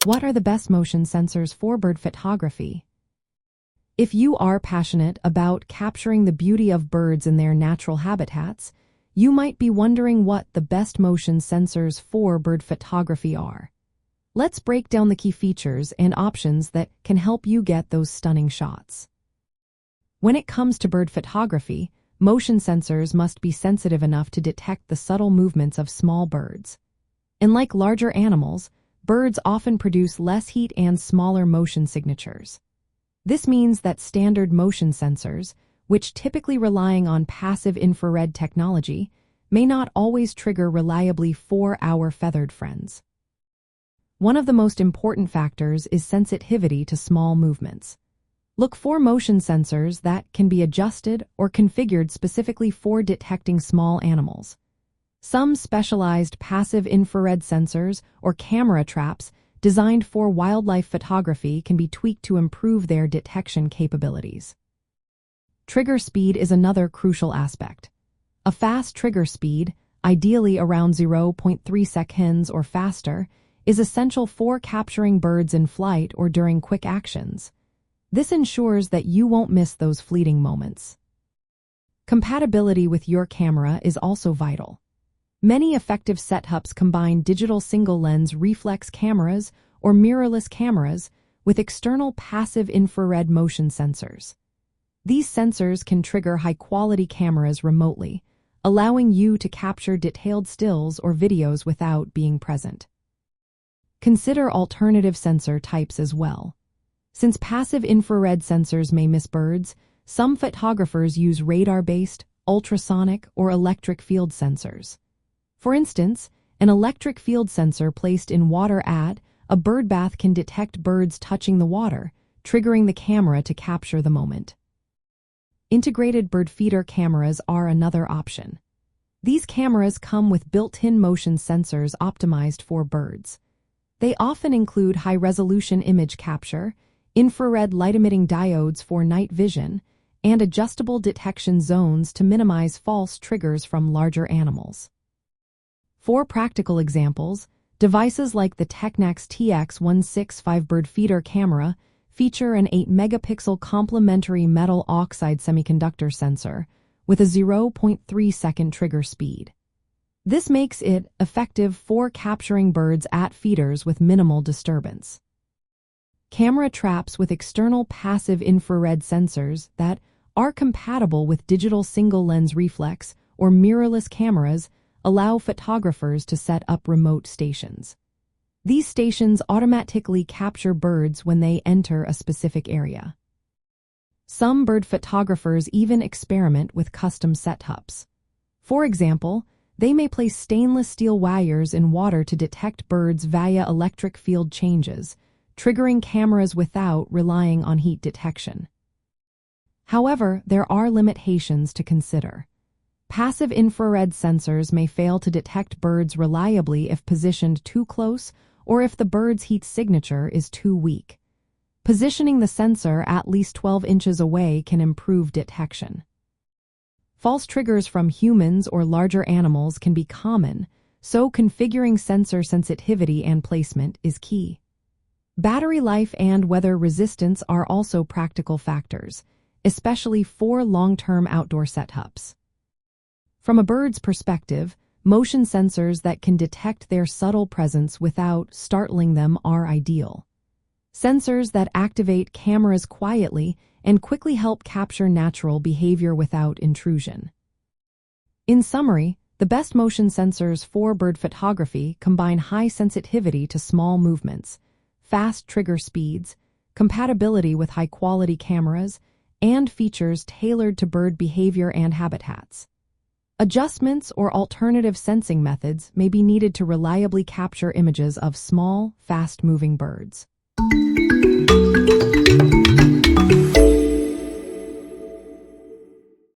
What are the best motion sensors for bird photography? If you are passionate about capturing the beauty of birds in their natural habitats, you might be wondering what the best motion sensors for bird photography are. Let's break down the key features and options that can help you get those stunning shots. When it comes to bird photography, motion sensors must be sensitive enough to detect the subtle movements of small birds. Unlike larger animals, birds often produce less heat and smaller motion signatures. This means that standard motion sensors, which typically relying on passive infrared technology, may not always trigger reliably for our feathered friends. One of the most important factors is sensitivity to small movements. Look for motion sensors that can be adjusted or configured specifically for detecting small animals. Some specialized passive infrared sensors or camera traps designed for wildlife photography can be tweaked to improve their detection capabilities. Trigger speed is another crucial aspect. A fast trigger speed, ideally around 0.3 seconds or faster, is essential for capturing birds in flight or during quick actions. This ensures that you won't miss those fleeting moments. Compatibility with your camera is also vital. Many effective setups combine digital single-lens reflex cameras or mirrorless cameras with external passive infrared motion sensors. These sensors can trigger high-quality cameras remotely, allowing you to capture detailed stills or videos without being present. Consider alternative sensor types as well. Since passive infrared sensors may miss birds, some photographers use radar-based, ultrasonic, or electric field sensors. For instance, an electric field sensor placed in water at a bird bath can detect birds touching the water, triggering the camera to capture the moment. Integrated bird feeder cameras are another option. These cameras come with built-in motion sensors optimized for birds. They often include high-resolution image capture, infrared light-emitting diodes for night vision, and adjustable detection zones to minimize false triggers from larger animals. For practical examples, devices like the Technax TX165 bird feeder camera feature an 8-megapixel complementary metal oxide semiconductor sensor with a 0.3-second trigger speed. This makes it effective for capturing birds at feeders with minimal disturbance. Camera traps with external passive infrared sensors that are compatible with digital single-lens reflex or mirrorless cameras allow photographers to set up remote stations. These stations automatically capture birds when they enter a specific area. Some bird photographers even experiment with custom setups. For example, they may place stainless steel wires in water to detect birds via electric field changes, triggering cameras without relying on heat detection. However, there are limitations to consider. Passive infrared sensors may fail to detect birds reliably if positioned too close or if the bird's heat signature is too weak. Positioning the sensor at least 12 inches away can improve detection. False triggers from humans or larger animals can be common, so configuring sensor sensitivity and placement is key. Battery life and weather resistance are also practical factors, especially for long-term outdoor setups. From a bird's perspective, motion sensors that can detect their subtle presence without startling them are ideal. Sensors that activate cameras quietly and quickly help capture natural behavior without intrusion. In summary, the best motion sensors for bird photography combine high sensitivity to small movements, fast trigger speeds, compatibility with high-quality cameras, and features tailored to bird behavior and habitats. Adjustments or alternative sensing methods may be needed to reliably capture images of small, fast-moving birds.